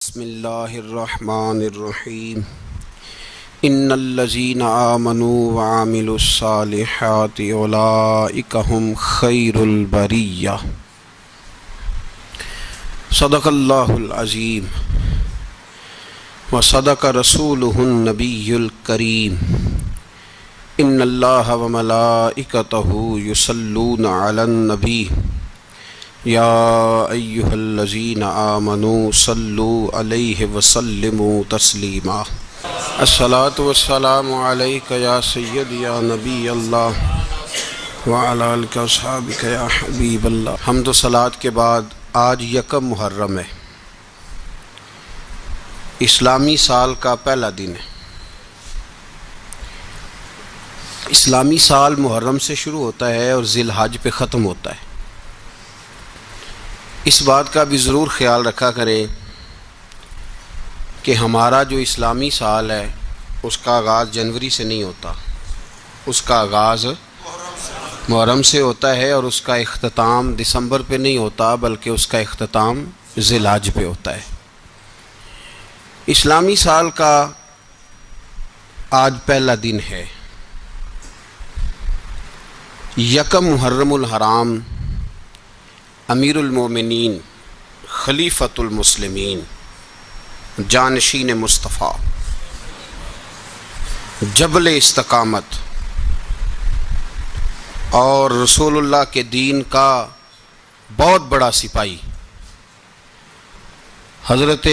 بسم اللہ الرحمن الرحیم ان الذین آمنوا وعملوا الصالحات اولئک هم خیر البریہ صدق اللہ العظیم وصدق رسولہ النبی الکریم ان اللہ وملائکتہ یصلون علی النبی یا ایہا الذین آمنوا صلوا علیہ وسلموا تسلیما الصلاۃ والسلام علیک یا سیدی یا نبی اللہ وعلی آلک واصحابک یا حبیب اللہ۔ حمد و صلاۃ کے بعد آج یکم محرم ہے، اسلامی سال کا پہلا دن ہے۔ اسلامی سال محرم سے شروع ہوتا ہے اور ذی الحج پہ ختم ہوتا ہے۔ اس بات کا بھی ضرور خیال رکھا کریں کہ ہمارا جو اسلامی سال ہے اس کا آغاز جنوری سے نہیں ہوتا، اس کا آغاز محرم سے ہوتا ہے اور اس کا اختتام دسمبر پہ نہیں ہوتا بلکہ اس کا اختتام ذی الحج پہ ہوتا ہے۔ اسلامی سال کا آج پہلا دن ہے، یکم محرم الحرام، امیر المومنین خلیفۃ المسلمین جانشین مصطفیٰ جبل استقامت اور رسول اللہ کے دین کا بہت بڑا سپاہی حضرت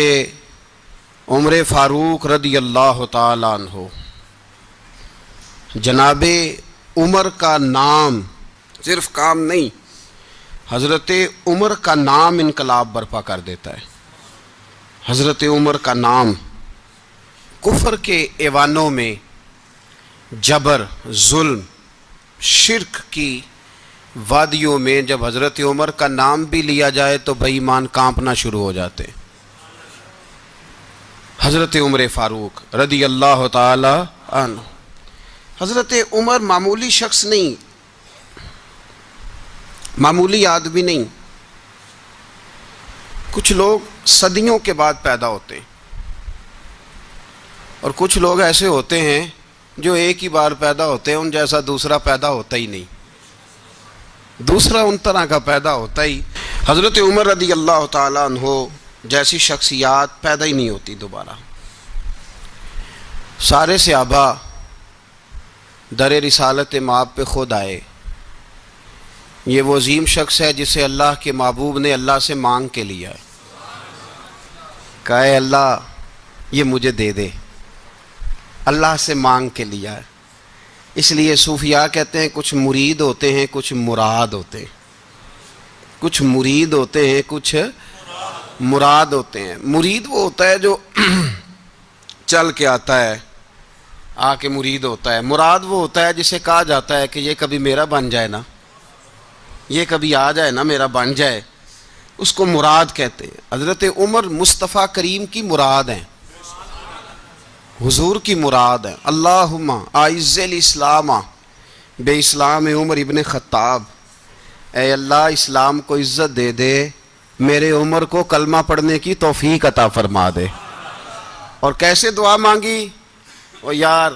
عمر فاروق رضی اللہ تعالیٰ عنہ، جناب عمر کا نام صرف کام نہیں، حضرت عمر کا نام انقلاب برپا کر دیتا ہے۔ حضرت عمر کا نام کفر کے ایوانوں میں جبر، ظلم، شرک کی وادیوں میں جب حضرت عمر کا نام بھی لیا جائے تو بے ایمان کانپنا شروع ہو جاتے۔ حضرت عمر فاروق رضی اللہ تعالی عنہ، حضرت عمر معمولی شخص نہیں، معمولی آدمی نہیں۔ کچھ لوگ صدیوں کے بعد پیدا ہوتے ہیں اور کچھ لوگ ایسے ہوتے ہیں جو ایک ہی بار پیدا ہوتے ہیں، ان جیسا دوسرا پیدا ہوتا ہی نہیں، دوسرا ان طرح کا پیدا ہوتا ہی۔ حضرت عمر رضی اللہ تعالیٰ عنہ جیسی شخصیات پیدا ہی نہیں ہوتی دوبارہ۔ سارے صحابہ در رسالت مآب پہ خود آئے۔ یہ وہ عظیم شخص ہے جسے اللہ کے محبوب نے اللہ سے مانگ کے لیا ہے، کہا اے اللہ یہ مجھے دے دے، اللہ سے مانگ کے لیا ہے۔ اس لیے صوفیاء کہتے ہیں کچھ مرید ہوتے ہیں کچھ مراد ہوتے ہیں، کچھ مرید ہوتے ہیں کچھ مراد ہوتے ہیں۔ مرید وہ ہوتا ہے جو چل کے آتا ہے، آ کے مرید ہوتا ہے۔ مراد وہ ہوتا ہے جسے کہا جاتا ہے کہ یہ کبھی میرا بن جائے نا، یہ کبھی آ جائے نا، میرا بن جائے، اس کو مراد کہتے ہیں۔ حضرت عمر مصطفیٰ کریم کی مراد ہیں، حضور کی مراد ہیں۔ اللہم اعز الاسلام بے اسلام عمر ابن خطاب، اے اللہ اسلام کو عزت دے دے، میرے عمر کو کلمہ پڑھنے کی توفیق عطا فرما دے۔ اور کیسے دعا مانگی؟ او یار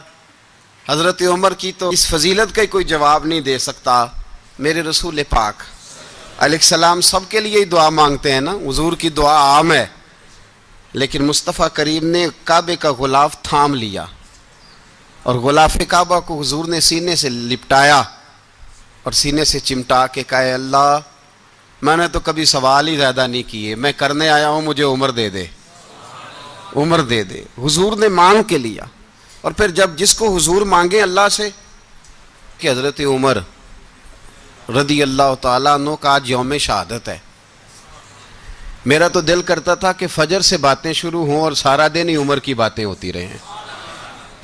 حضرت عمر کی تو اس فضیلت کا کوئی جواب نہیں دے سکتا، میرے رسول پاک علیہ السلام سب کے لیے ہی دعا مانگتے ہیں نا، حضور کی دعا عام ہے، لیکن مصطفیٰ کریم نے کعبے کا غلاف تھام لیا اور غلاف کعبہ کو حضور نے سینے سے لپٹایا اور سینے سے چمٹا کے کہا اے اللہ میں نے تو کبھی سوال ہی زیادہ نہیں کیے، میں کرنے آیا ہوں، مجھے عمر دے دے، عمر دے دے۔ حضور نے مانگ کے لیا۔ اور پھر جب جس کو حضور مانگے اللہ سے، کہ حضرت عمر رضی اللہ تعالیٰ عنہ کا آج یوم شہادت ہے، میرا تو دل کرتا تھا کہ فجر سے باتیں شروع ہوں اور سارا دن ہی عمر کی باتیں ہوتی رہیں،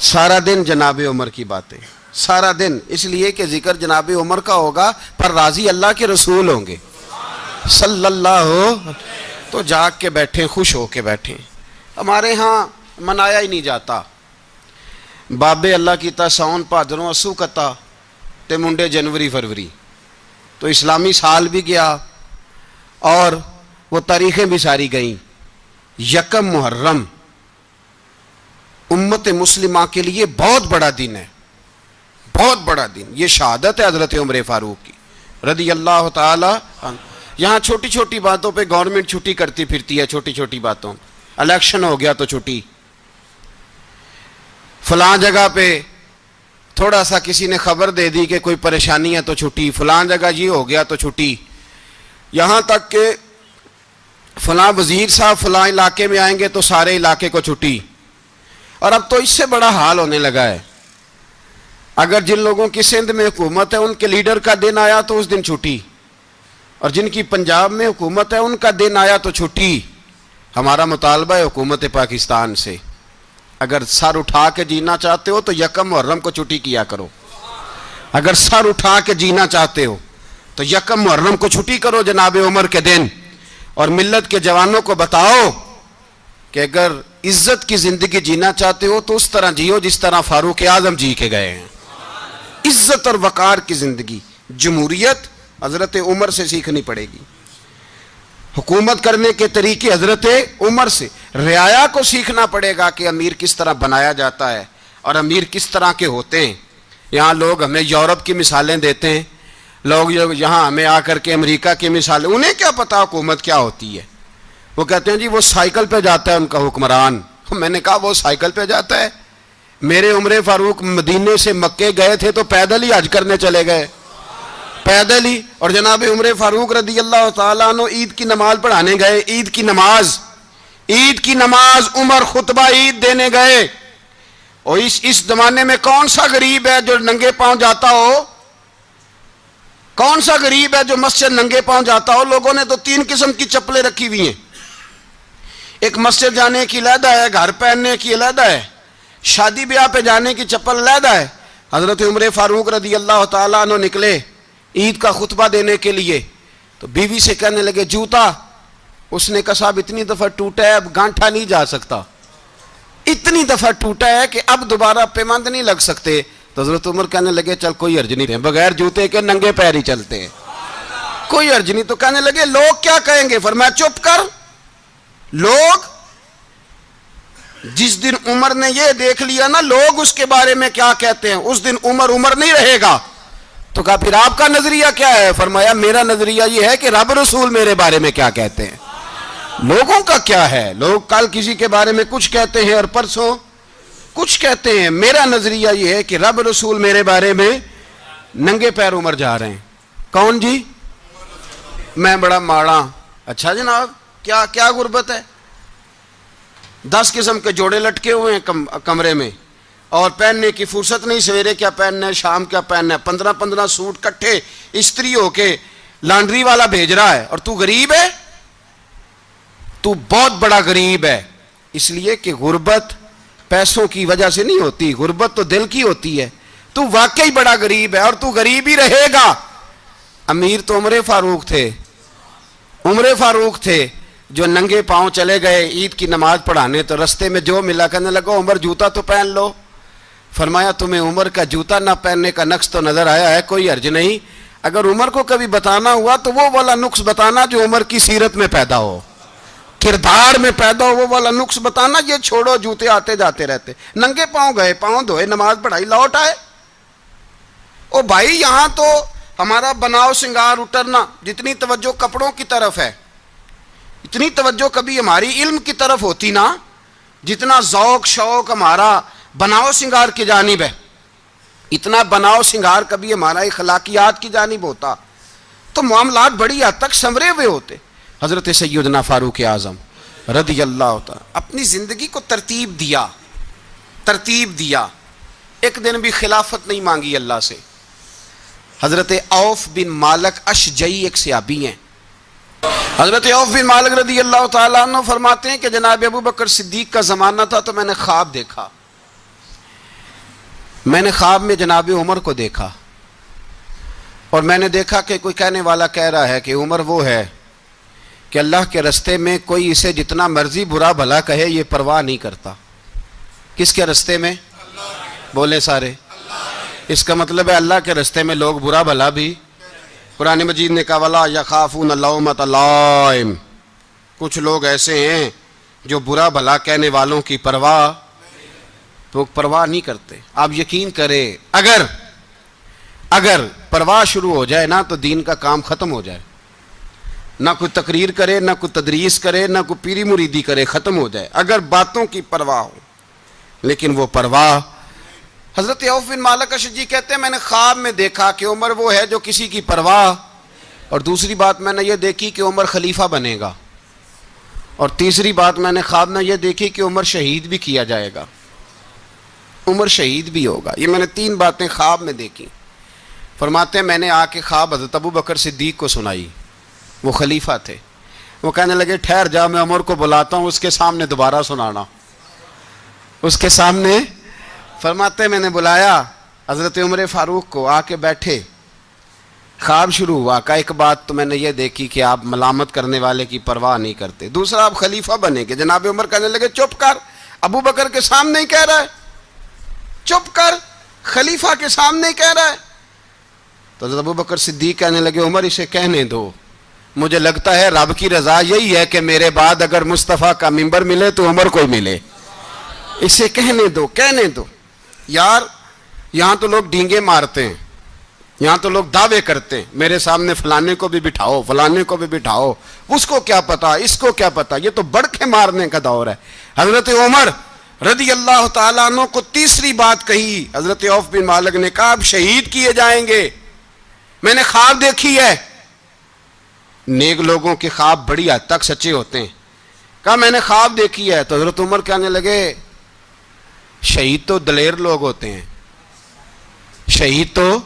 سارا دن جناب عمر کی باتیں، سارا دن، اس لیے کہ ذکر جناب عمر کا ہوگا پر راضی اللہ کے رسول ہوں گے صلی اللہ، تو جاگ کے بیٹھیں، خوش ہو کے بیٹھیں۔ ہمارے ہاں منایا ہی نہیں جاتا، بابے اللہ کیتا ساؤن بھادروں اسو کتا تے منڈے جنوری فروری، تو اسلامی سال بھی گیا اور وہ تاریخیں بھی ساری گئیں۔ یکم محرم امت مسلمہ کے لیے بہت بڑا دن ہے، بہت بڑا دن. یہ شہادت ہے حضرت عمر فاروق کی رضی اللہ تعالی عنہ. یہاں چھوٹی چھوٹی باتوں پہ گورنمنٹ چھٹی کرتی پھرتی ہے، چھوٹی چھوٹی باتوں. الیکشن ہو گیا تو چھٹی، فلاں جگہ پہ تھوڑا سا کسی نے خبر دے دی کہ کوئی پریشانی ہے تو چھٹی، فلاں جگہ یہ ہو گیا تو چھٹی. یہاں تک کہ فلاں وزیر صاحب فلاں علاقے میں آئیں گے تو سارے علاقے کو چھٹی. اور اب تو اس سے بڑا حال ہونے لگا ہے، اگر جن لوگوں کی سندھ میں حکومت ہے ان کے لیڈر کا دن آیا تو اس دن چھٹی، اور جن کی پنجاب میں حکومت ہے ان کا دن آیا تو چھٹی. ہمارا مطالبہ ہے حکومت پاکستان سے، اگر سر اٹھا کے جینا چاہتے ہو تو یکم محرم کو چھٹی کیا کرو. اگر سر اٹھا کے جینا چاہتے ہو تو یکم محرم کو چھٹی کرو جناب عمر کے دن. اور ملت کے جوانوں کو بتاؤ کہ اگر عزت کی زندگی جینا چاہتے ہو تو اس طرح جیو جس طرح فاروق اعظم جی کے گئے ہیں. عزت اور وقار کی زندگی. جمہوریت حضرت عمر سے سیکھنی پڑے گی، حکومت کرنے کے طریقے حضرت عمر سے. رعایا کو سیکھنا پڑے گا کہ امیر کس طرح بنایا جاتا ہے اور امیر کس طرح کے ہوتے ہیں. یہاں لوگ ہمیں یورپ کی مثالیں دیتے ہیں، لوگ یہاں ہمیں آ کر کے امریکہ کی مثالیں، انہیں کیا پتا حکومت کیا ہوتی ہے. وہ کہتے ہیں جی وہ سائیکل پہ جاتا ہے ان کا حکمران. میں نے کہا وہ سائیکل پہ جاتا ہے؟ میرے عمر فاروق مدینے سے مکے گئے تھے تو پیدل ہی حج کرنے چلے گئے، پیدل ہی. اور جناب عمر فاروق رضی اللہ تعالیٰ عنہ عید کی نماز پڑھانے گئے. عید کی نماز عمر خطبہ عید دینے گئے. اور اس زمانے میں کون سا غریب ہے جو ننگے پاؤں جاتا ہو؟ کون سا غریب ہے جو مسجد ننگے پاؤں جاتا ہو؟ لوگوں نے تو 3 قسم کی چپلیں رکھی ہوئی ہیں. ایک مسجد جانے کی علیحدہ ہے، گھر پہننے کی علیحدہ ہے، شادی بیاہ پہ جانے کی چپل علیحدہ ہے. حضرت عمر فاروق رضی اللہ تعالیٰ عنہ نکلے عید کا خطبہ دینے کے لیے تو بیوی سے کہنے لگے جوتا. اس نے کہا صاحب اتنی دفعہ ٹوٹا ہے اب گانٹھا نہیں جا سکتا، اتنی دفعہ ٹوٹا ہے کہ اب دوبارہ پیمند نہیں لگ سکتے. تو حضرت عمر کہنے لگے چل کوئی حرج نہیں، بغیر جوتے کے ننگے پیر ہی چلتے ہیں، کوئی حرج نہیں. تو کہنے لگے لوگ کیا کہیں گے؟ فرمایا چپ کر. لوگ جس دن عمر نے یہ دیکھ لیا نا لوگ اس کے بارے میں کیا کہتے ہیں، اس دن عمر نہیں رہے گا. تو کہا پھر آپ کا نظریہ کیا ہے؟ فرمایا میرا نظریہ یہ ہے کہ رب رسول میرے بارے میں کیا کہتے ہیں. لوگوں کا کیا ہے؟ لوگ کل کسی کے بارے میں کچھ کہتے ہیں اور پرسوں کچھ کہتے ہیں. میرا نظریہ یہ ہے کہ رب رسول میرے بارے میں ننگے پیر عمر جا رہے ہیں. کون جی؟ میں بڑا ماڑا. اچھا جناب کیا غربت ہے؟ 10 قسم کے جوڑے لٹکے ہوئے ہیں کمرے میں اور پہننے کی فرصت نہیں. سویرے کیا پہننا ہے، شام کیا پہننا ہے، 15 سوٹ کٹھے استری ہو کے لانڈری والا بھیج رہا ہے. اور تو غریب ہے، تو بہت بڑا غریب ہے. اس لیے کہ غربت پیسوں کی وجہ سے نہیں ہوتی، غربت تو دل کی ہوتی ہے. تو واقعی بڑا غریب ہے اور تو غریب ہی رہے گا. امیر تو عمر فاروق تھے جو ننگے پاؤں چلے گئے عید کی نماز پڑھانے. تو رستے میں جو ملا کہنے لگا عمر جوتا تو پہن لو. فرمایا تمہیں عمر کا جوتا نہ پہننے کا نقص تو نظر آیا ہے، کوئی حرج نہیں. اگر عمر کو کبھی بتانا ہوا تو وہ والا نقص بتانا جو عمر کی سیرت میں پیدا ہو، کردار میں پیدا ہو، وہ والا نقص بتانا. یہ چھوڑو جوتے آتے جاتے رہتے. ننگے پاؤں گئے، پاؤں دھوئے، نماز پڑھائی، لوٹ آئے. او بھائی یہاں تو ہمارا بناؤ سنگار اٹرنا جتنی توجہ کپڑوں کی طرف ہے اتنی توجہ کبھی ہماری علم کی طرف ہوتی نا، جتنا ذوق شوق ہمارا بناؤ سنگار کی جانب ہے اتنا بناؤ سنگار کبھی ہمارا اخلاقیات کی جانب ہوتا تو معاملات بڑی حد تک سنورے ہوئے ہوتے. حضرت سیدنا فاروق اعظم رضی اللہ تعالی اپنی زندگی کو ترتیب دیا. ایک دن بھی خلافت نہیں مانگی اللہ سے. حضرت عوف بن مالک اشجعی ایک صحابی ہیں. حضرت عوف بن مالک رضی اللہ تعالیٰ عنہ فرماتے ہیں کہ جناب ابو بکر صدیق کا زمانہ تھا تو میں نے خواب دیکھا. میں نے خواب میں جناب عمر کو دیکھا اور میں نے دیکھا کہ کوئی کہنے والا کہہ رہا ہے کہ عمر وہ ہے کہ اللہ کے رستے میں کوئی اسے جتنا مرضی برا بھلا کہے یہ پرواہ نہیں کرتا. کس کے رستے میں؟ بولے سارے. اس کا مطلب ہے اللہ کے رستے میں لوگ برا بھلا بھی. قرآن مجید نے کہا وَلَا يَخَافُونَ لَوْمَةَ لَائِمٍ. کچھ لوگ ایسے ہیں جو برا بھلا کہنے والوں کی پرواہ تو پرواہ نہیں کرتے. آپ یقین کریں اگر پرواہ شروع ہو جائے نا تو دین کا کام ختم ہو جائے. نہ کوئی تقریر کرے، نہ کوئی تدریس کرے، نہ کوئی پیری مریدی کرے، ختم ہو جائے اگر باتوں کی پرواہ ہو. لیکن وہ پرواہ، حضرت عوف بن مالک اشجعی کہتے ہیں میں نے خواب میں دیکھا کہ عمر وہ ہے جو کسی کی پرواہ، اور دوسری بات میں نے یہ دیکھی کہ عمر خلیفہ بنے گا، اور تیسری بات میں نے خواب میں یہ دیکھی کہ عمر شہید بھی کیا جائے گا، عمر شہید بھی ہوگا. یہ میں نے 3 باتیں خواب میں دیکھی. فرماتے ہیں میں نے آ کے خواب حضرت ابو بکر صدیق کو سنائی، وہ خلیفہ تھے. وہ کہنے لگے ٹھہر جا، میں عمر کو بلاتا ہوں، اس کے سامنے دوبارہ سنانا، اس کے سامنے. فرماتے ہیں میں نے بلایا حضرت عمر فاروق کو، آ کے بیٹھے، خواب شروع ہوا. کہا ایک بات تو میں نے یہ دیکھی کہ آپ ملامت کرنے والے کی پرواہ نہیں کرتے، دوسرا آپ خلیفہ بنے گے. جناب عمر کہنے لگے چپ کر، ابو بکر کے سامنے ہی کہہ رہا ہے، چپ کر، خلیفہ کے سامنے ہی کہہ رہا ہے. تو حضرت ابو بکر صدیق کہنے لگے عمر اسے کہنے دو، مجھے لگتا ہے رب کی رضا یہی ہے کہ میرے بعد اگر مصطفیٰ کا منبر ملے تو عمر کو ہی ملے، اسے کہنے دو، کہنے دو. یار یہاں تو لوگ ڈینگے مارتے ہیں، یہاں تو لوگ دعوے کرتے ہیں میرے سامنے فلانے کو بھی بٹھاؤ، فلانے کو بھی بٹھاؤ، اس کو کیا پتا، اس کو کیا پتا. یہ تو بڑکے مارنے کا دور ہے. حضرت عمر رضی اللہ تعالیٰ عنہ کو تیسری بات کہی. حضرت عوف بن مالک نے کہا آپ شہید کیے جائیں گے، میں نے خواب دیکھی ہے. نیک لوگوں کے خواب بڑی حد تک سچے ہوتے ہیں. کہا میں نے خواب دیکھی ہے. تو حضرت عمر کہنے لگے شہید تو دلیر لوگ ہوتے ہیں، شہید تو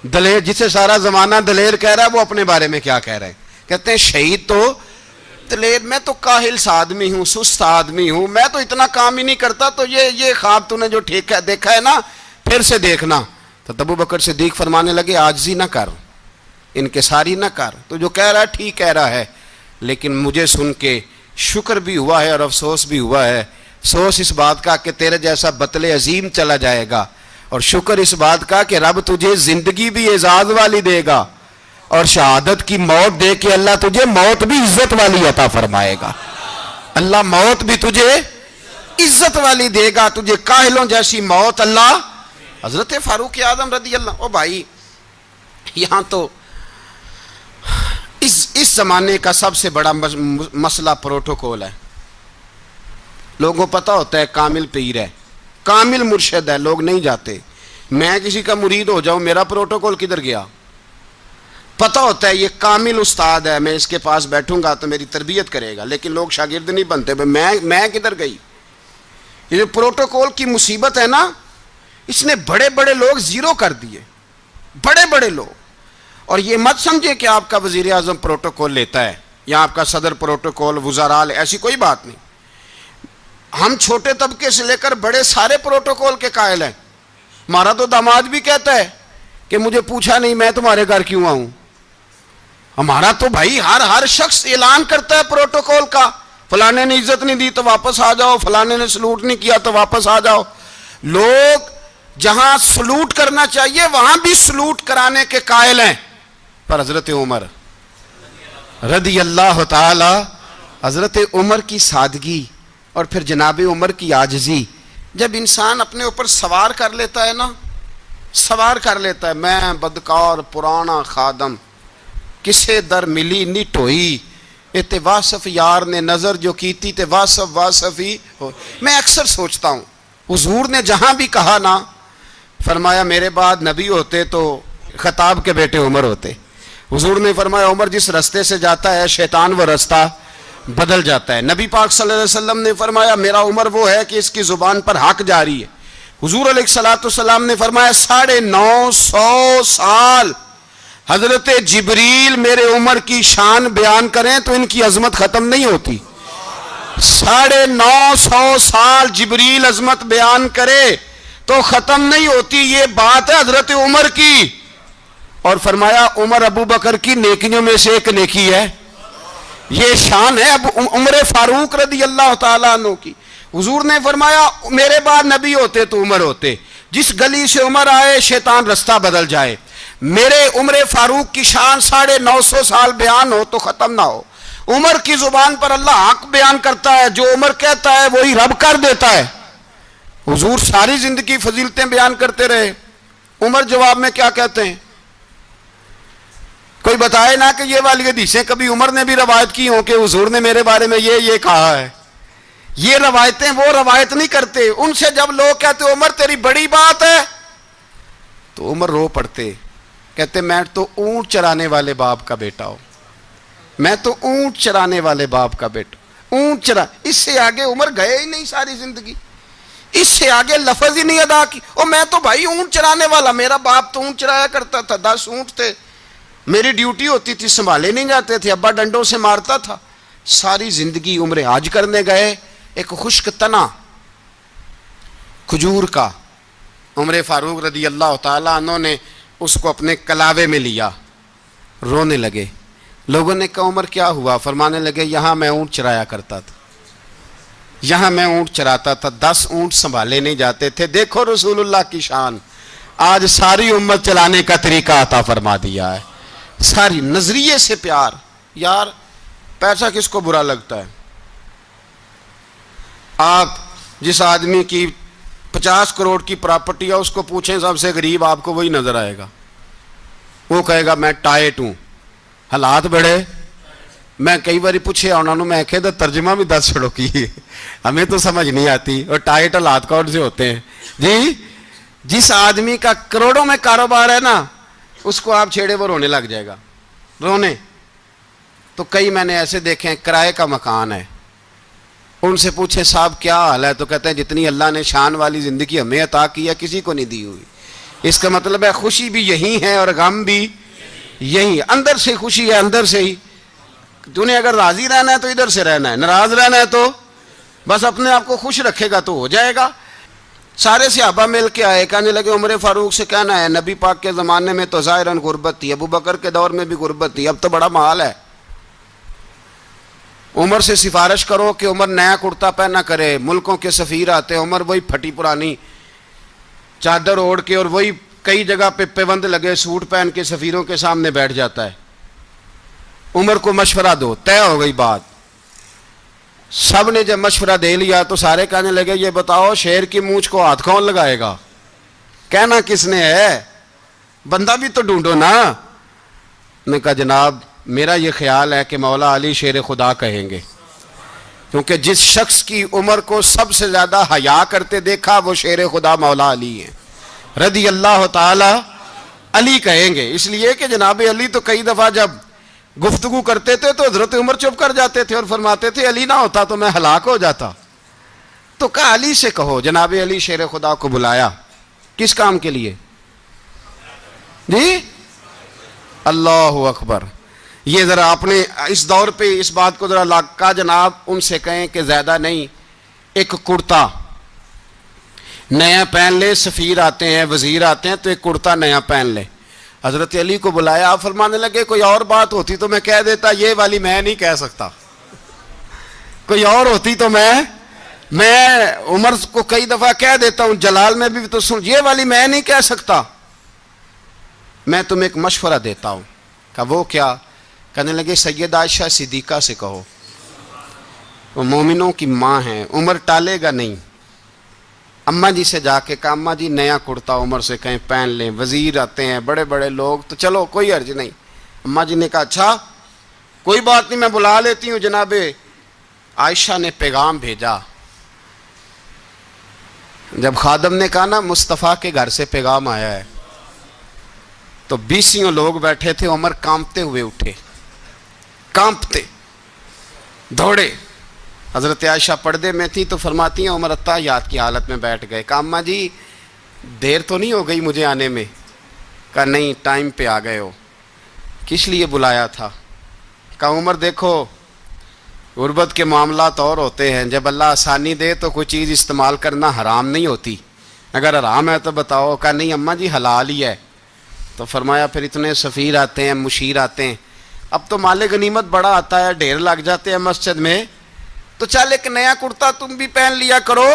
دلیر، جسے سارا زمانہ دلیر کہہ رہا ہے وہ اپنے بارے میں کیا کہہ رہے ہیں؟ کہتے ہیں شہید تو دلیر، میں تو کاہل سا آدمی ہوں، سست آدمی ہوں، میں تو اتنا کام ہی نہیں کرتا. تو یہ خواب تو نے جو دیکھا ہے نا پھر سے دیکھنا. تو ابو بکر صدیق فرمانے لگے عاجزی نہ کر، انکساری نہ کر، تو جو کہہ رہا ہے ٹھیک کہہ رہا ہے، لیکن مجھے سن کے شکر بھی ہوا ہے اور افسوس بھی ہوا ہے. افسوس اس بات کا کہ تیرے جیسا بطل عظیم چلا جائے گا، اور شکر اس بات کا کہ رب تجھے زندگی بھی اعزاز والی دے گا، اور شہادت کی موت دے کے اللہ تجھے موت بھی عزت والی عطا فرمائے گا. اللہ موت بھی تجھے عزت والی دے گا، تجھے کاہلوں جیسی موت اللہ. حضرت فاروق اعظم رضی اللہ، او بھائی یہاں تو اس زمانے کا سب سے بڑا مسئلہ پروٹوکول ہے. لوگوں پتہ ہوتا ہے کامل پیر ہے، کامل مرشد ہے، لوگ نہیں جاتے. میں کسی کا مرید ہو جاؤں، میرا پروٹوکول کدھر گیا؟ پتہ ہوتا ہے یہ کامل استاد ہے، میں اس کے پاس بیٹھوں گا تو میری تربیت کرے گا، لیکن لوگ شاگرد نہیں بنتے. میں کدھر گئی؟ یہ جو پروٹوکول کی مصیبت ہے نا، اس نے بڑے بڑے لوگ زیرو کر دیے، بڑے بڑے لوگ. اور یہ مت سمجھے کہ آپ کا وزیر اعظم پروٹوکول لیتا ہے یا آپ کا صدر پروٹوکول، وزراء، ایسی کوئی بات نہیں. ہم چھوٹے طبقے سے لے کر بڑے سارے پروٹوکول کے قائل ہیں. ہمارا تو داماد بھی کہتا ہے کہ مجھے پوچھا نہیں میں تمہارے گھر کیوں آؤں. ہمارا تو بھائی ہر شخص اعلان کرتا ہے پروٹوکول کا، فلانے نے عزت نہیں دی تو واپس آ جاؤ، فلانے نے سلوٹ نہیں کیا تو واپس آ جاؤ. لوگ جہاں سلوٹ کرنا چاہیے وہاں بھی سلوٹ کرانے کے قائل ہیں. پر حضرت عمر رضی اللہ تعالی، حضرت عمر کی سادگی اور پھر جناب عمر کی عاجزی، جب انسان اپنے اوپر سوار کر لیتا ہے نا، سوار کر لیتا ہے، میں بدکار پرانا خادم، کسے در ملی نٹ ہوئی، تے واصف یار نے نظر جو کیتی تے واصف ہی ہو. میں اکثر سوچتا ہوں حضور نے جہاں بھی کہا نا، فرمایا میرے بعد نبی ہوتے تو خطاب کے بیٹے عمر ہوتے. حضور نے فرمایا عمر جس رستے سے جاتا ہے شیطان وہ رستہ بدل جاتا ہے. نبی پاک صلی اللہ علیہ وسلم نے فرمایا میرا عمر وہ ہے کہ اس کی زبان پر حق جاری ہے. حضور علیہ السلام نے فرمایا 950 سال حضرت جبریل میرے عمر کی شان بیان کریں تو ان کی عظمت ختم نہیں ہوتی. 950 سال جبریل عظمت بیان کرے تو ختم نہیں ہوتی. یہ بات ہے حضرت عمر کی. اور فرمایا عمر ابو بکر کی نیکیوں میں سے ایک نیکی ہے. یہ شان ہے اب عمر فاروق رضی اللہ تعالیٰ عنہ کی. حضور نے فرمایا میرے بعد نبی ہوتے تو عمر ہوتے. جس گلی سے عمر آئے شیطان رستہ بدل جائے. میرے عمر فاروق کی شان 950 سال بیان ہو تو ختم نہ ہو. عمر کی زبان پر اللہ حق بیان کرتا ہے، جو عمر کہتا ہے وہی رب کر دیتا ہے۔ حضور ساری زندگی فضیلتیں بیان کرتے رہے، عمر جواب میں کیا کہتے ہیں؟ کوئی بتائے نا کہ یہ والی حدیثیں کبھی عمر نے بھی روایت کی ہوں کہ حضور نے میرے بارے میں یہ کہا ہے۔ یہ روایتیں وہ روایت نہیں کرتے، ان سے جب لوگ کہتے عمر تیری بڑی بات ہے تو عمر رو پڑتے، کہتے میں تو اونٹ چرانے والے باپ کا بیٹا ہوں، میں تو اونٹ چرانے والے باپ کا بیٹا، اونٹ چرا۔ اس سے آگے عمر گئے ہی نہیں ساری زندگی، اس سے آگے لفظ ہی نہیں ادا کی۔ اور میں تو بھائی اونٹ چرانے والا، میرا باپ تو اونٹ چرایا کرتا تھا، 10 اونٹ تھے، میری ڈیوٹی ہوتی تھی، سنبھالے نہیں جاتے تھے، ابا ڈنڈوں سے مارتا تھا۔ ساری زندگی عمر حج کرنے گئے، ایک خشک تنا کھجور کا عمر فاروق رضی اللہ تعالیٰ عنہ نے اس کو اپنے کلاوے میں لیا، رونے لگے۔ لوگوں نے کہا عمر کیا ہوا؟ فرمانے لگے یہاں میں اونٹ چرایا کرتا تھا، یہاں میں اونٹ چراتا تھا، 10 اونٹ سنبھالے نہیں جاتے تھے۔ دیکھو رسول اللہ کی شان، آج ساری امت چلانے کا طریقہ عطا فرما دیا ہے، ساری نظریے سے پیار۔ یار پیسہ کس کو برا لگتا ہے؟ آپ جس آدمی کی 50 کروڑ کی پراپرٹی ہے اس کو پوچھیں سب سے غریب، آپ کو وہی نظر آئے گا، وہ کہے گا میں ٹائٹ ہوں۔ حالات بڑے، میں کئی باری پوچھے انہوں نے، میں کہے دا ترجمہ بھی 10 چھڑو کی، ہمیں تو سمجھ نہیں آتی، اور ٹائٹ حالات کون سے ہوتے ہیں جی؟ جس آدمی کا کروڑوں میں کاروبار ہے نا، اس کو آپ چھیڑے وہ رونے لگ جائے گا، رونے۔ تو کئی میں نے ایسے دیکھے ہیں کرائے کا مکان ہے، ان سے پوچھے صاحب کیا حال ہے، تو کہتے ہیں جتنی اللہ نے شان والی زندگی ہمیں عطا کی ہے کسی کو نہیں دی ہوئی۔ اس کا مطلب ہے خوشی بھی یہی ہے اور غم بھی یہی، اندر سے خوشی ہے، اندر سے ہی۔ تو نے اگر راضی رہنا ہے تو ادھر سے رہنا ہے، ناراض رہنا ہے تو بس اپنے آپ کو خوش رکھے گا تو ہو جائے گا۔ سارے صحابہ مل کے آئے، کہنے لگے عمر فاروق سے کہنا ہے نبی پاک کے زمانے میں تو ظاہراً غربت تھی، ابو بکر کے دور میں بھی غربت تھی، اب تو بڑا مال ہے، عمر سے سفارش کرو کہ عمر نیا کرتا پہنا کرے۔ ملکوں کے سفیر آتے، عمر وہی پھٹی پرانی چادر اوڑھ کے اور وہی کئی جگہ پہ پیوند لگے سوٹ پہن کے سفیروں کے سامنے بیٹھ جاتا ہے۔ عمر کو مشورہ دو، طے ہو گئی بات۔ سب نے جب مشورہ دے لیا تو سارے کہنے لگے یہ بتاؤ شیر کی مونچھ کو ہاتھ کون لگائے گا؟ کہنا کس نے ہے؟ بندہ بھی تو ڈھونڈو نا۔ نے کہا جناب میرا یہ خیال ہے کہ مولا علی شیر خدا کہیں گے، کیونکہ جس شخص کی عمر کو سب سے زیادہ حیا کرتے دیکھا وہ شیر خدا مولا علی ہیں رضی اللہ تعالی علی کہیں گے۔ اس لیے کہ جناب علی تو کئی دفعہ جب گفتگو کرتے تھے تو حضرت عمر چپ کر جاتے تھے اور فرماتے تھے علی نہ ہوتا تو میں ہلاک ہو جاتا۔ تو کہا علی سے کہو۔ جناب علی شیر خدا کو بلایا، کس کام کے لیے جی؟ اللہ اکبر۔ یہ ذرا آپ نے اس دور پہ اس بات کو ذرا لاکا جناب ان سے کہیں کہ زیادہ نہیں، ایک کرتا نیا پہن لے، سفیر آتے ہیں وزیر آتے ہیں تو ایک کرتا نیا پہن لے۔ حضرت علی کو بلایا، آپ فرمانے لگے کوئی اور بات ہوتی تو میں کہہ دیتا، یہ والی میں نہیں کہہ سکتا، کوئی اور ہوتی تو میں عمر کو کئی دفعہ کہہ دیتا ہوں، جلال میں بھی تو سن، یہ والی میں نہیں کہہ سکتا، میں تمہیں ایک مشورہ دیتا ہوں۔ کہا وہ کیا؟ کہنے لگے سیدہ عائشہ صدیقہ سے کہو، وہ مومنوں کی ماں ہیں، عمر ٹالے گا نہیں۔ اماں جی سے جا کے کہا اماں جی نیا کرتا عمر سے کہیں پہن لیں، وزیر آتے ہیں بڑے بڑے لوگ تو چلو کوئی حرج نہیں۔ اماں جی نے کہا اچھا کوئی بات نہیں میں بلا لیتی ہوں۔ جناب عائشہ نے پیغام بھیجا، جب خادم نے کہا نا مصطفیٰ کے گھر سے پیغام آیا ہے تو 20 لوگ بیٹھے تھے، عمر کانپتے ہوئے اٹھے، کانپتے دوڑے۔ حضرت عائشہ پردے میں تھی تو فرماتی ہیں عمر اتحیات کی حالت میں بیٹھ گئے۔ کہا اماں جی دیر تو نہیں ہو گئی مجھے آنے میں؟ کہا نہیں ٹائم پہ آ گئے ہو، کس لیے بلایا تھا؟ کہا عمر دیکھو غربت کے معاملات اور ہوتے ہیں، جب اللہ آسانی دے تو کوئی چیز استعمال کرنا حرام نہیں ہوتی، اگر حرام ہے تو بتاؤ۔ کہا نہیں اماں جی حلال ہی ہے۔ تو فرمایا پھر اتنے سفیر آتے ہیں مشیر آتے ہیں، اب تو مال غنیمت بڑا آتا ہے، ڈھیر لگ جاتے ہیں مسجد میں، تو چل ایک نیا کرتا تم بھی پہن لیا کرو،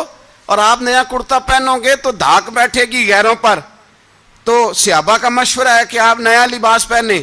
اور آپ نیا کرتا پہنو گے تو دھاک بیٹھے گی غیروں پر۔ تو صحابہ کا مشورہ ہے کہ آپ نیا لباس پہنے۔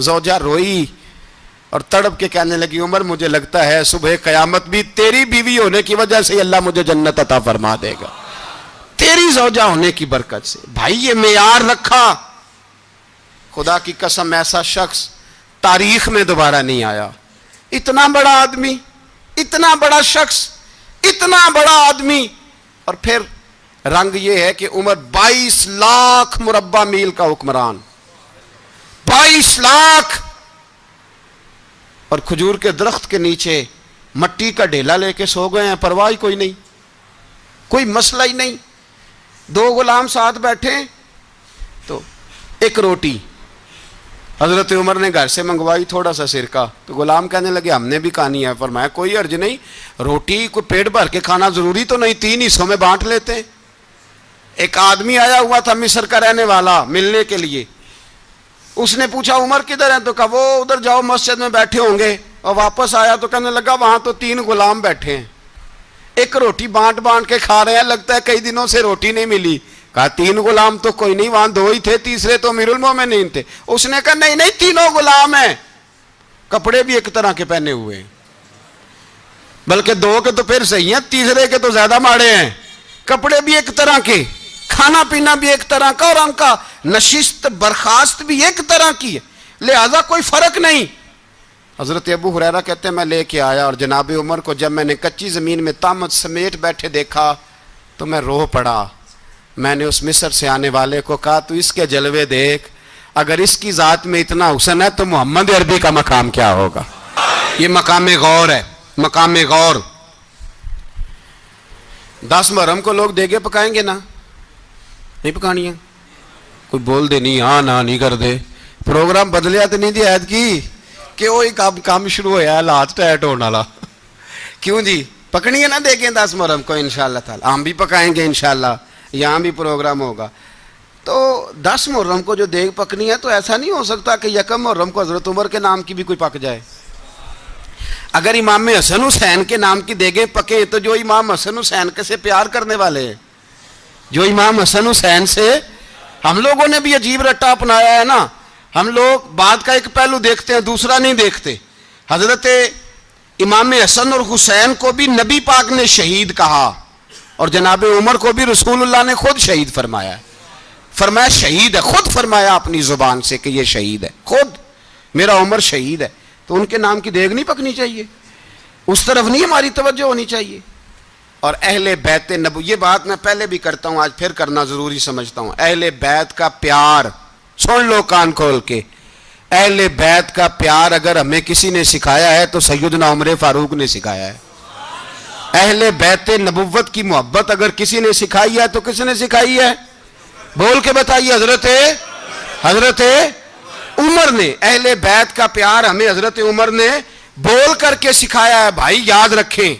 زوجہ روئی اور تڑپ کے کہنے لگی عمر مجھے لگتا ہے صبح قیامت بھی تیری بیوی ہونے کی وجہ سے اللہ مجھے جنت عطا فرما دے گا، تیری زوجہ ہونے کی برکت سے۔ بھائی یہ معیار رکھا، خدا کی قسم ایسا شخص تاریخ میں دوبارہ نہیں آیا۔ اتنا بڑا آدمی، اتنا بڑا شخص، اتنا بڑا آدمی، اور پھر رنگ یہ ہے کہ عمر 22 لاکھ مربع میل کا حکمران، 22 لاکھ، اور کھجور کے درخت کے نیچے مٹی کا ڈھیلا لے کے سو گئے ہیں، پرواہ کوئی نہیں، کوئی مسئلہ ہی نہیں۔ 2 غلام ساتھ بیٹھے تو ایک روٹی حضرت عمر نے گھر سے منگوائی، تھوڑا سا سرکہ، تو غلام کہنے لگے ہم نے بھی کھانی ہے۔ فرمایا کوئی حرج نہیں، روٹی کو پیٹ بھر کے کھانا ضروری تو نہیں، 3 حصوں میں بانٹ لیتے ہیں۔ ایک آدمی آیا ہوا تھا مصر کا رہنے والا ملنے کے لیے، اس نے پوچھا عمر کدھر ہیں؟ تو کہا وہ ادھر جاؤ مسجد میں بیٹھے ہوں گے، اور واپس آیا تو کہنے لگا وہاں تو 3 غلام بیٹھے ہیں، ایک روٹی بانٹ کے کھا رہے ہیں، لگتا ہے کئی دنوں سے روٹی نہیں ملی۔ کہا 3 غلام تو کوئی نہیں، وہاں 2 ہی تھے، تیسرے تو امیر المومنین تھے۔ اس نے کہا نہیں 3 غلام ہیں، کپڑے بھی ایک طرح کے پہنے ہوئے ہیں، بلکہ 2 کے تو پھر صحیح ہیں، تیسرے کے تو زیادہ ماڑے ہیں، کپڑے بھی ایک طرح کے، کھانا پینا بھی ایک طرح کا، اور ان کا نشست برخاست بھی ایک طرح کی ہے، لہذا کوئی فرق نہیں۔ حضرت ابو ہریرہ کہتے ہیں میں لے کے آیا، اور جناب عمر کو جب میں نے کچی زمین میں تامت سمیٹ بیٹھے دیکھا تو میں رو پڑا۔ میں نے اس مصر سے آنے والے کو کہا تو اس کے جلوے دیکھ، اگر اس کی ذات میں اتنا حسن ہے تو محمد عربی کا مقام کیا ہوگا؟ یہ مقام غور ہے، مقام غور۔ 10 محرم کو لوگ دیگے پکائیں گے نا؟ نہیں پکانی ہے؟ کوئی بول دے نہیں، ہاں نہ نہیں کر دے، پروگرام بدلیا تو نہیں دی عید کی کہ وہی کام شروع ہوا ہے لات ٹائٹ ہونے والا؟ کیوں جی پکنی ہے نا دیکھیں 10 محرم کو انشاءاللہ تعالی، ہم بھی پکائیں گے انشاءاللہ، یہاں بھی پروگرام ہوگا۔ تو 10 محرم کو جو دیگ پکنی ہے تو ایسا نہیں ہو سکتا کہ 1 محرم کو حضرت عمر کے نام کی بھی کوئی پک جائے۔ اگر امام حسن حسین کے نام کی دیگیں پکے تو جو امام حسن حسین کے سے پیار کرنے والے ہیں، جو امام حسن حسین سے، ہم لوگوں نے بھی عجیب رٹا اپنایا ہے نا، ہم لوگ بات کا ایک پہلو دیکھتے ہیں دوسرا نہیں دیکھتے۔ حضرت امام حسن اور حسین کو بھی نبی پاک نے شہید کہا، اور جناب عمر کو بھی رسول اللہ نے خود شہید فرمایا ہے، فرمایا شہید ہے، خود فرمایا اپنی زبان سے کہ یہ شہید ہے، خود میرا عمر شہید ہے۔ تو ان کے نام کی دیگ نہیں پکنی چاہیے، اس طرف نہیں ہماری توجہ ہونی چاہیے۔ اور اہل بیت نبو، یہ بات میں پہلے بھی کرتا ہوں آج پھر کرنا ضروری سمجھتا ہوں، اہل بیت کا پیار، سن لو کان کھول کے، اہل بیت کا پیار اگر ہمیں کسی نے سکھایا ہے تو سیدنا عمر فاروق نے سکھایا ہے۔ اہل بیت نبوت کی محبت اگر کسی نے سکھائی ہے تو کس نے سکھائی ہے؟ بول کے بتائیے، حضرت عمر نے۔ اہل بیت کا پیار ہمیں حضرت عمر نے بول کر کے سکھایا ہے۔ بھائی یاد رکھیں،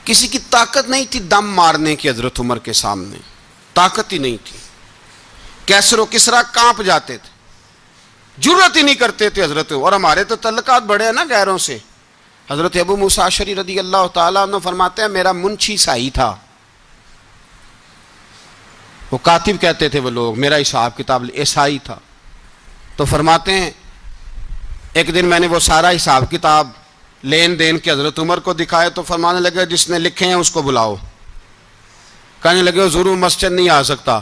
کسی کی طاقت نہیں تھی دم مارنے کی حضرت عمر کے سامنے، طاقت ہی نہیں تھی، کیسر و کسرا کانپ جاتے تھے، جرأت ہی نہیں کرتے تھے حضرت۔ اور ہمارے تو تعلقات بڑے ہیں نا غیروں سے۔ حضرت ابو موسیٰ اشعری رضی اللہ تعالیٰ عنہ فرماتے ہیں میرا منشی سائی تھا، وہ کاتب کہتے تھے وہ لوگ، میرا حساب کتاب عیسائی تھا۔ تو فرماتے ہیں ایک دن میں نے وہ سارا حساب کتاب لین دین کے حضرت عمر کو دکھائے تو فرمانے لگے جس نے لکھے ہیں اس کو بلاؤ۔ کہنے لگے حضور مسجد نہیں آ سکتا۔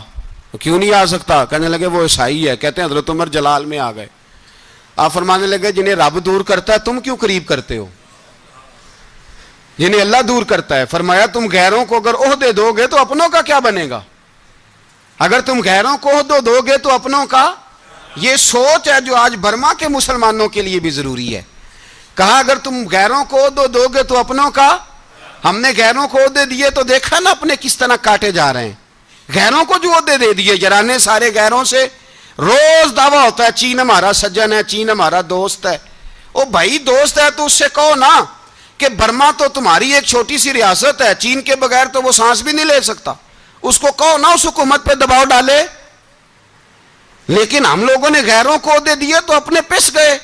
کیوں نہیں آ سکتا؟ کہنے لگے وہ عیسائی ہے۔ کہتے ہیں حضرت عمر جلال میں آ گئے۔ آپ فرمانے لگے جنہیں رب دور کرتا ہے تم کیوں قریب کرتے ہو؟ جنہیں اللہ دور کرتا ہے۔ فرمایا تم غیروں کو اگر عہدے دو گے تو اپنوں کا کیا بنے گا؟ اگر تم غیروں کو عہدے دو گے تو اپنوں کا، یہ سوچ ہے جو آج برما کے مسلمانوں کے لیے بھی ضروری ہے۔ کہا اگر تم غیروں کو عہدے دو گے تو اپنوں کا۔ ہم نے غیروں کو عہدے دیے تو دیکھا نا اپنے کس طرح کاٹے جا رہے ہیں۔ غیروں کو جو عہدے دے دیے جرانے سارے غیروں سے، روز دعویٰ ہوتا ہے چین ہمارا سجن ہے، چین ہمارا دوست ہے۔ او بھائی دوست ہے تو اس سے کہو نا کہ برما تو تمہاری ایک چھوٹی سی ریاست ہے، چین کے بغیر تو وہ سانس بھی نہیں لے سکتا، اس کو کہو نا اس حکومت پہ دباؤ ڈالے۔ لیکن ہم لوگوں نے غیروں کو عہدے دیے تو اپنے پس گئے۔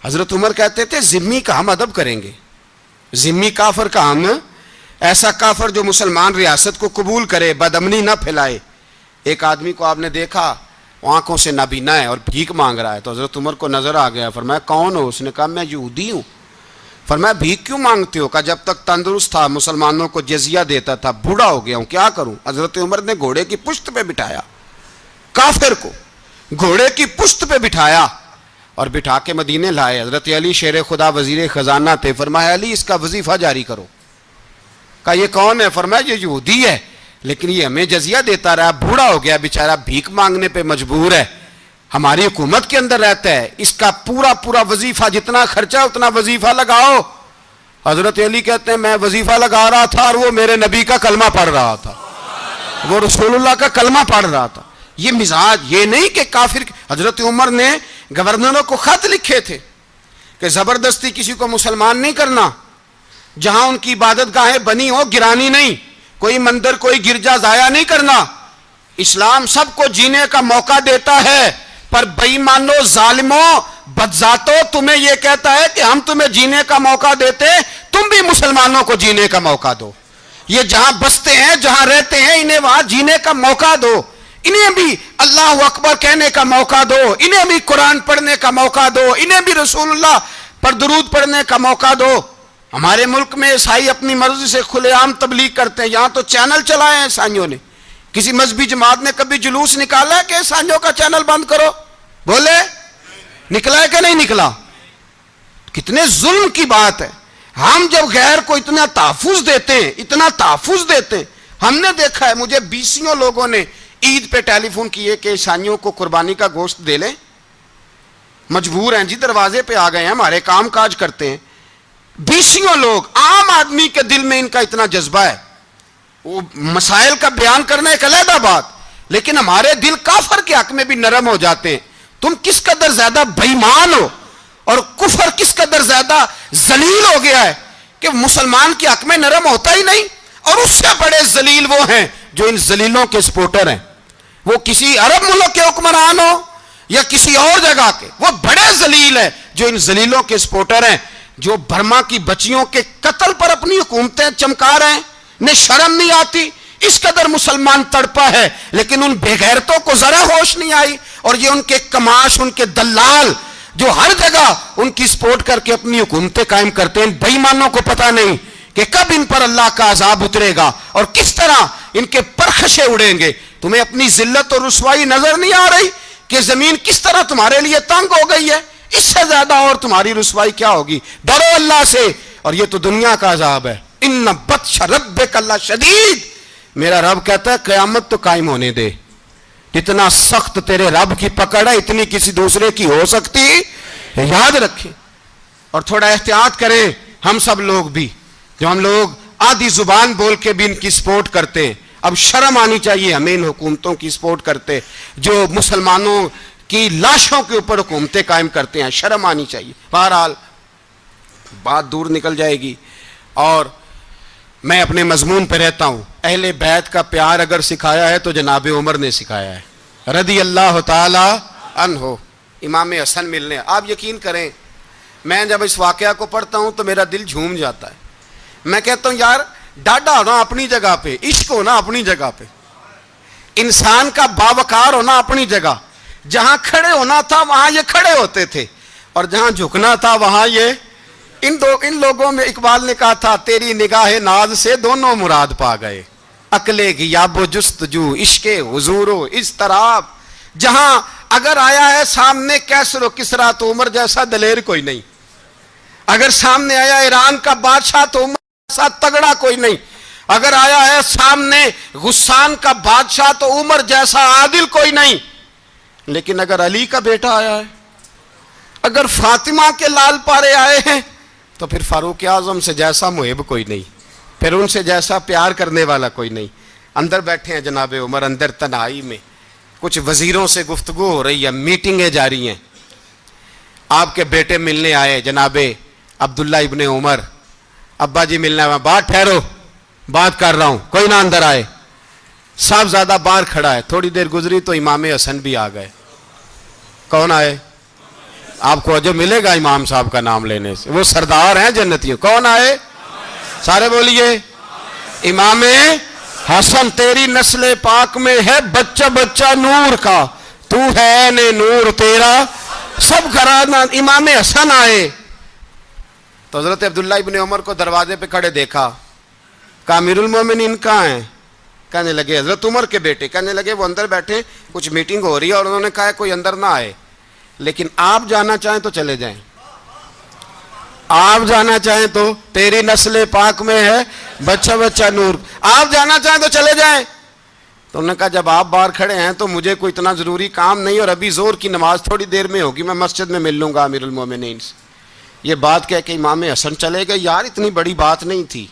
حضرت عمر کہتے تھے ذمی کا ہم ادب کریں گے، ذمی کافر کا ہم، ایسا کافر جو مسلمان ریاست کو قبول کرے، بدامنی نہ پھیلائے۔ ایک آدمی کو آپ نے دیکھا آنکھوں سے نابینا ہے اور بھیک مانگ رہا ہے. تو حضرت عمر کو نظر آ گیا. فرمایا کون ہو؟ اس نے کہا میں یہودی ہوں. فرمایا بھیک کیوں مانگتے ہو؟ کہا جب تک تندرست تھا مسلمانوں کو جزیہ دیتا تھا, بوڑھا ہو گیا ہوں کیا کروں. حضرت عمر نے گھوڑے کی پشت پہ بٹھایا, کافر کو گھوڑے کی پشت پہ بٹھایا اور بٹھا کے مدینے لائے. حضرت علی شیر خدا وزیر خزانہ تھے. فرمایا علی اس کا وظیفہ جاری کرو. کہا یہ کون ہے؟ فرمایا یہ یہودی ہے لیکن یہ ہمیں جزیہ دیتا رہا, بوڑھا ہو گیا بیچارہ, بھیک مانگنے پہ مجبور ہے, ہماری حکومت کے اندر رہتا ہے, اس کا پورا وظیفہ جتنا خرچہ اتنا وظیفہ لگاؤ. حضرت علی کہتے ہیں میں وظیفہ لگا رہا تھا اور وہ میرے نبی کا کلمہ پڑھ رہا تھا, وہ رسول اللہ کا کلمہ پڑھ رہا تھا. یہ مزاج, یہ نہیں کہ کافر. حضرت عمر نے گورنروں کو خط لکھے تھے کہ زبردستی کسی کو مسلمان نہیں کرنا, جہاں ان کی عبادت گاہیں بنی ہو گرانی نہیں, کوئی مندر کوئی گرجا ضائع نہیں کرنا. اسلام سب کو جینے کا موقع دیتا ہے, پر بے ایمانو ظالموں بدذاتوں تمہیں یہ کہتا ہے کہ ہم تمہیں جینے کا موقع دیتے, تم بھی مسلمانوں کو جینے کا موقع دو. یہ جہاں بستے ہیں جہاں رہتے ہیں انہیں وہاں جینے کا موقع دو, انہیں بھی اللہ اکبر کہنے کا موقع دو, انہیں بھی قرآن پڑھنے کا موقع دو, انہیں بھی رسول اللہ پر درود پڑھنے کا موقع دو. ہمارے ملک میں عیسائی اپنی مرضی سے کھلے عام تبلیغ کرتے ہیں. یہاں تو چینل چلائے ہیں عیسائیوں نے. کسی مذہبی جماعت نے کبھی جلوس نکالا ہے کہ عیسائیوں کا چینل بند کرو؟ بولے نکلا ہے کہ نہیں نکلا؟ کتنے ظلم کی بات ہے. ہم جب غیر کو اتنا تحفظ دیتے ہیں, اتنا تحفظ دیتے ہیں, ہم نے دیکھا ہے مجھے 20 لوگوں نے عید پہ ٹیلی فون کیے کہ عیسائیوں کو قربانی کا گوشت دے لیں, مجبور ہیں جی, دروازے پہ آ گئے ہیں, ہمارے کام کاج کرتے ہیں. 20 لوگ, عام آدمی کے دل میں ان کا اتنا جذبہ ہے, وہ مسائل کا بیان کرنا ایک علیحدہ بات, لیکن ہمارے دل کافر کے حق میں بھی نرم ہو جاتے ہیں. تم کس قدر زیادہ بے ایمان ہو اور کفر کس قدر زیادہ ذلیل ہو گیا ہے کہ مسلمان کے حق میں نرم ہوتا ہی نہیں. اور اس سے بڑے ذلیل وہ ہیں جو ان ذلیلوں کے سپورٹر ہیں, وہ کسی عرب ملک کے حکمران ہو یا کسی اور جگہ کے, وہ بڑے ذلیل ہیں جو ان ذلیلوں کے سپورٹر ہیں, جو برما کی بچیوں کے قتل پر اپنی حکومتیں چمکا رہے ہیں. انہیں شرم نہیں آتی, اس قدر مسلمان تڑپا ہے لیکن ان بے غیرتوں کو ذرا ہوش نہیں آئی. اور یہ ان کے کماش, ان کے دلال جو ہر جگہ ان کی سپورٹ کر کے اپنی حکومتیں قائم کرتے ہیں, بے ایمانوں کو پتہ نہیں کہ کب ان پر اللہ کا عذاب اترے گا اور کس طرح ان کے پرخشے اڑیں گے. تمہیں اپنی ذلت اور رسوائی نظر نہیں آ رہی کہ زمین کس طرح تمہارے لیے تنگ ہو گئی ہے؟ اس سے زیادہ اور تمہاری رسوائی کیا ہوگی؟ ڈرو اللہ سے. اور یہ تو دنیا کا عذاب ہے. ان بطش ربک لشدید, میرا رب کہتا ہے قیامت تو قائم ہونے دے. جتنا سخت تیرے رب کی پکڑ ہے اتنی کسی دوسرے کی ہو سکتی, یاد رکھیں. اور تھوڑا احتیاط کریں ہم سب لوگ بھی, جو ہم لوگ آدھی زبان بول کے بھی ان کی سپورٹ کرتے ہیں. اب شرم آنی چاہیے ہمیں ان حکومتوں کی سپورٹ کرتے جو مسلمانوں کی لاشوں کے اوپر حکومتیں قائم کرتے ہیں, شرم آنی چاہیے. بہرحال بات دور نکل جائے گی اور میں اپنے مضمون پہ رہتا ہوں. اہل بیت کا پیار اگر سکھایا ہے تو جناب عمر نے سکھایا ہے رضی اللہ تعالی عنہ. امام حسن ملنے, آپ یقین کریں میں جب اس واقعہ کو پڑھتا ہوں تو میرا دل جھوم جاتا ہے. میں کہتا ہوں یار ڈاڈا ہونا اپنی جگہ پہ, عشق ہونا اپنی جگہ پہ, انسان کا باوقار ہونا اپنی جگہ. جہاں کھڑے ہونا تھا وہاں یہ کھڑے ہوتے تھے اور جہاں جھکنا تھا وہاں یہ. ان لوگوں میں اقبال نے کہا تھا تیری نگاہ ناز سے دونوں مراد پا گئے, عقل غیاب و جستجو عشق حضور و اضطراب. جہاں اگر آیا ہے سامنے کیسر و کسرا تو عمر جیسا دلیر کوئی نہیں, اگر سامنے آیا ایران کا بادشاہ تو عمر جیسا تگڑا کوئی نہیں, اگر آیا ہے سامنے غسان کا بادشاہ تو عمر جیسا عادل کوئی نہیں. لیکن اگر علی کا بیٹا آیا ہے, اگر فاطمہ کے لال پارے آئے ہیں تو پھر فاروق اعظم سے جیسا محب کوئی نہیں, پھر ان سے جیسا پیار کرنے والا کوئی نہیں. اندر بیٹھے ہیں جناب عمر, اندر تنہائی میں کچھ وزیروں سے گفتگو ہو رہی ہے, میٹنگیں جاری ہیں. آپ کے بیٹے ملنے آئے جناب عبداللہ ابن عمر, ابا جی ملنے آئے. بات ٹھہرو, بات کر رہا ہوں, کوئی نہ اندر آئے. صاحبزادہ باہر کھڑا ہے. تھوڑی دیر گزری تو امام حسن بھی آ گئے. کون آئے؟ آپ کو جو ملے گا امام صاحب کا نام لینے سے, وہ سردار ہیں جنتیوں. کون آئے؟ سارے بولیے امام حسن. تیری نسل پاک میں ہے بچہ بچہ نور کا, تو ہے نے نور تیرا سب گھرانہ. امام حسن آئے تو حضرت عبداللہ ابن عمر کو دروازے پہ کھڑے دیکھا. کہا امیر المومنین کہاں ہیں؟ کہنے لگے حضرت عمر کے بیٹے. کہنے لگے وہ اندر بیٹھے, کچھ میٹنگ ہو رہی ہے, اور انہوں نے کہا کوئی اندر نہ آئے, لیکن آپ جانا چاہیں تو چلے جائیں, آپ جانا چاہیں تو, تیری نسل پاک میں ہے بچہ بچہ نور, آپ جانا چاہیں تو چلے جائیں. تو انہوں نے کہا جب آپ باہر کھڑے ہیں تو مجھے کوئی اتنا ضروری کام نہیں, اور ابھی زور کی نماز تھوڑی دیر میں ہوگی, میں مسجد میں مل لوں گا امیر المومنین سے. یہ بات کہہ کے امام حسن چلے گئے. یار اتنی بڑی بات نہیں تھی,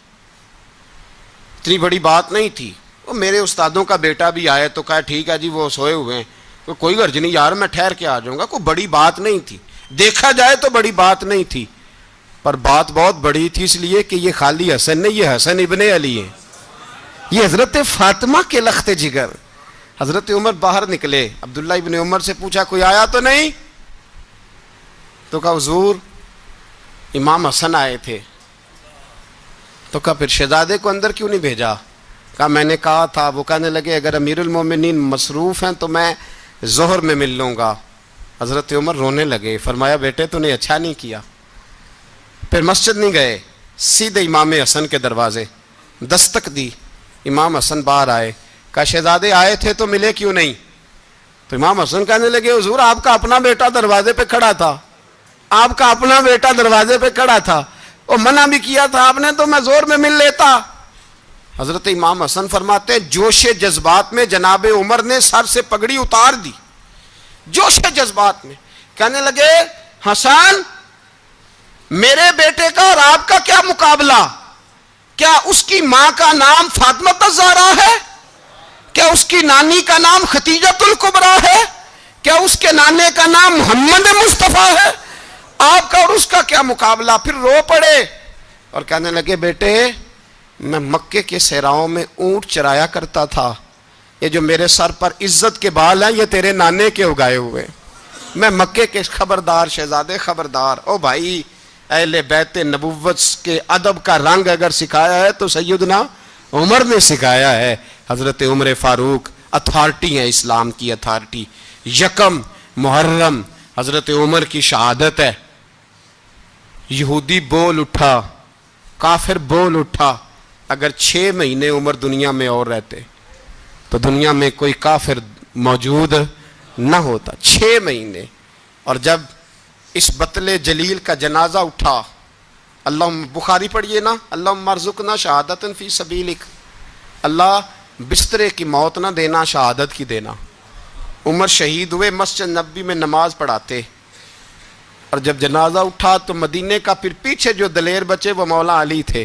اتنی بڑی بات نہیں تھی. وہ میرے استادوں کا بیٹا بھی آئے تو کہا ٹھیک ہے جی وہ سوئے ہوئے ہیں, کوئی غرض نہیں یار میں ٹھہر کے آ جاؤں گا, کوئی بڑی بات نہیں تھی. دیکھا جائے تو بڑی بات نہیں تھی, پر بات بہت بڑی تھی, اس لیے کہ یہ خالی حسن نہیں, یہ حسن ابن علی ہے, یہ حضرت فاطمہ کے لخت جگر. حضرت عمر باہر نکلے, عبداللہ ابن عمر سے پوچھا کوئی آیا تو نہیں؟ تو کہا حضور امام حسن آئے تھے. تو کہا پھر شہزادے کو اندر کیوں نہیں بھیجا؟ کہا میں نے کہا تھا. وہ کہنے لگے اگر امیر المومنین مصروف ہیں تو میں ظہر میں مل لوں گا. حضرت عمر رونے لگے, فرمایا بیٹے تو نے اچھا نہیں کیا. پھر مسجد نہیں گئے, سیدھے امام حسن کے دروازے دستک دی. امام حسن باہر آئے, کہا شہزادے آئے تھے تو ملے کیوں نہیں؟ تو امام حسن کہنے لگے حضور آپ کا اپنا بیٹا دروازے پہ کھڑا تھا, آپ کا اپنا بیٹا دروازے پہ کھڑا تھا, اور منع بھی کیا تھا آپ نے تو میں زور میں مل لیتا. حضرت امام حسن فرماتے ہیں جوش جذبات میں جناب عمر نے سر سے پگڑی اتار دی, جوش جذبات میں. کہنے لگے حسن میرے بیٹے کا اور آپ کا کیا مقابلہ؟ کیا اس کی ماں کا نام فاطمہ الزہرا ہے؟ کیا اس کی نانی کا نام ختیجۃ الکبریٰ ہے؟ کیا اس کے نانے کا نام محمد مصطفیٰ ہے؟ آپ کا اور اس کا کیا مقابلہ؟ پھر رو پڑے اور کہنے لگے بیٹے میں مکے کے صحراؤں میں اونٹ چرایا کرتا تھا, یہ جو میرے سر پر عزت کے بال ہیں یہ تیرے نانے کے اگائے ہوئے, میں مکے کے خبردار شہزادے خبردار. او بھائی اہل بیت نبوت کے ادب کا رنگ اگر سکھایا ہے تو سیدنا عمر نے سکھایا ہے. حضرت عمر فاروق اتھارٹی ہیں, اسلام کی اتھارٹی. یکم محرم حضرت عمر کی شہادت ہے. یہودی بول اٹھا, کافر بول اٹھا, اگر 6 مہینے عمر دنیا میں اور رہتے تو دنیا میں کوئی کافر موجود نہ ہوتا. 6 مہینے. اور جب اس بطل جلیل کا جنازہ اٹھا, اللہ بخاری پڑھیے نا, اللہم ارزقنا شہادتا فی سبیلک, اللہ بسترے کی موت نہ دینا, شہادت کی دینا. عمر شہید ہوئے, مسجد نبی میں نماز پڑھاتے, اور جب جنازہ اٹھا تو مدینے کا پھر پیچھے جو دلیر بچے وہ مولا علی تھے.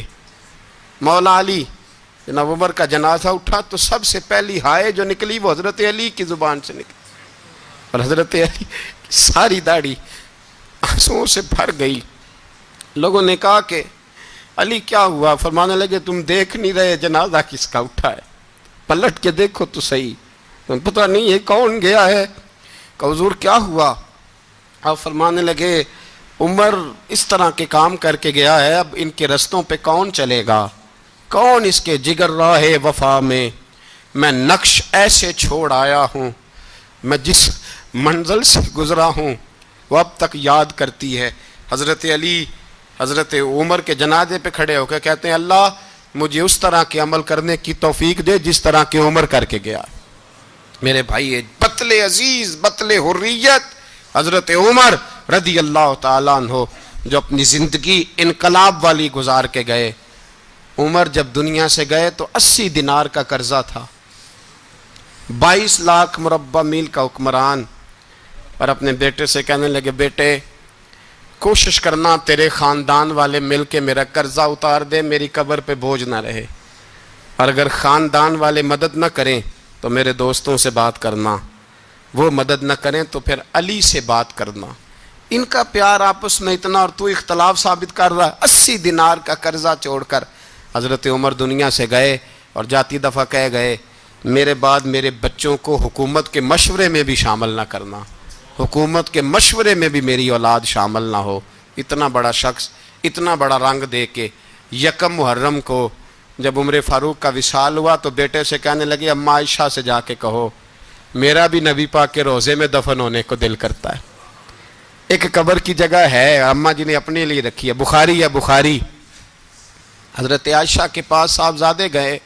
مولا علی, جناب عمر کا جنازہ اٹھا تو سب سے پہلی ہائے جو نکلی وہ حضرت علی کی زبان سے نکلی, اور حضرت علی کی ساری داڑھی آنسوؤں سے بھر گئی. لوگوں نے کہا کہ علی کیا ہوا؟ فرمانے لگے تم دیکھ نہیں رہے جنازہ کس کا اٹھا ہے, پلٹ کے دیکھو تو صحیح, تم پتہ نہیں یہ کون گیا ہے. کہ حضور کیا ہوا؟ آپ فرمانے لگے عمر اس طرح کے کام کر کے گیا ہے, اب ان کے رستوں پہ کون چلے گا؟ کون اس کے جگر راہ وفا میں نقش ایسے چھوڑ آیا ہوں, میں جس منزل سے گزرا ہوں وہ اب تک یاد کرتی ہے. حضرت علی حضرت عمر کے جنازے پہ کھڑے ہو کے کہتے ہیں اللہ مجھے اس طرح کے عمل کرنے کی توفیق دے جس طرح کے عمر کر کے گیا. میرے بھائی بطل عزیز, بطل حریت حضرت عمر رضی اللہ تعالیٰ عنہ جو اپنی زندگی انقلاب والی گزار کے گئے. عمر جب دنیا سے گئے تو 80 دینار کا قرضہ تھا, 22 لاکھ مربع میل کا حکمران, اور اپنے بیٹے سے کہنے لگے بیٹے کوشش کرنا تیرے خاندان والے مل کے میرا قرضہ اتار دے, میری قبر پہ بوجھ نہ رہے, اور اگر خاندان والے مدد نہ کریں تو میرے دوستوں سے بات کرنا, وہ مدد نہ کریں تو پھر علی سے بات کرنا. ان کا پیار آپس میں اتنا, اور تو اختلاف ثابت کر رہا. 80 دینار کا قرضہ چھوڑ کر حضرت عمر دنیا سے گئے, اور جاتی دفعہ کہہ گئے میرے بعد میرے بچوں کو حکومت کے مشورے میں بھی شامل نہ کرنا, حکومت کے مشورے میں بھی میری اولاد شامل نہ ہو. اتنا بڑا شخص اتنا بڑا رنگ دے کے یکم محرم کو جب عمر فاروق کا وصال ہوا تو بیٹے سے کہنے لگے اماں عائشہ سے جا کے کہو میرا بھی نبی پاک کے روزے میں دفن ہونے کو دل کرتا ہے۔ ایک قبر کی جگہ ہے، اماں جی نے اپنے لیے رکھی ہے، بخاری ہے بخاری۔ حضرت عائشہ کے پاس صاحبزادے گئے،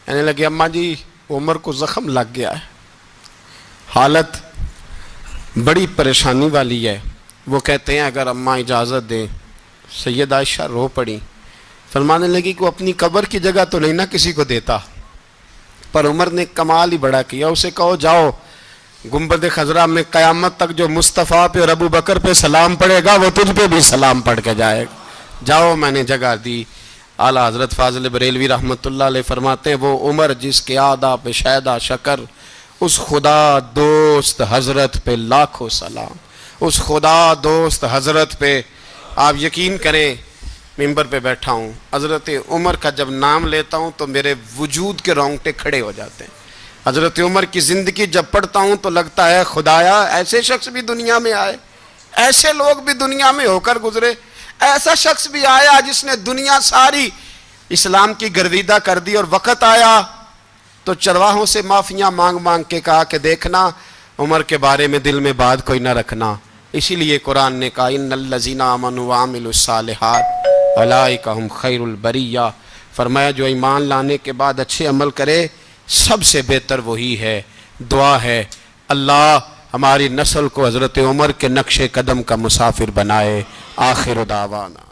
کہنے لگے اماں جی عمر کو زخم لگ گیا ہے، حالت بڑی پریشانی والی ہے۔ وہ کہتے ہیں اگر اماں اجازت دیں، سید عائشہ رو پڑی، فرمانے لگی کہ وہ اپنی قبر کی جگہ تو نہیں نہ کسی کو دیتا، پر عمر نے کمال ہی بڑا کیا، اسے کہو جاؤ گنبد خضرا میں قیامت تک جو مصطفیٰ پہ اور ابو بکر پہ سلام پڑے گا وہ تجھ پہ بھی سلام پڑھ کے جائے گا، جاؤ میں نے جگہ دی۔ اعلیٰ حضرت فاضل بریلوی رحمۃ اللہ علیہ فرماتے ہیں وہ عمر جس کے آدھا پہ شیدہ شکر، اس خدا دوست حضرت پہ لاکھوں سلام، اس خدا دوست حضرت پہ۔ آپ یقین کریں ممبر پہ بیٹھا ہوں، حضرت عمر کا جب نام لیتا ہوں تو میرے وجود کے رونگٹے کھڑے ہو جاتے ہیں۔ حضرت عمر کی زندگی جب پڑھتا ہوں تو لگتا ہے خدایا ایسے شخص بھی دنیا میں آئے، ایسے لوگ بھی دنیا میں ہو کر گزرے، ایسا شخص بھی آیا جس نے دنیا ساری اسلام کی گرویدہ کر دی، اور وقت آیا تو چرواہوں سے معافیاں مانگ مانگ کے کہا کہ دیکھنا عمر کے بارے میں دل میں بات کوئی نہ رکھنا۔ اسی لیے قرآن نے کہا ان الذین آمنوا وعملوا الصالحات اولئک ھم خیر البریہ، فرمایا جو ایمان لانے کے بعد اچھے عمل کرے سب سے بہتر وہی ہے۔ دعا ہے اللہ ہماری نسل کو حضرت عمر کے نقش قدم کا مسافر بنائے۔ آخر دعوانا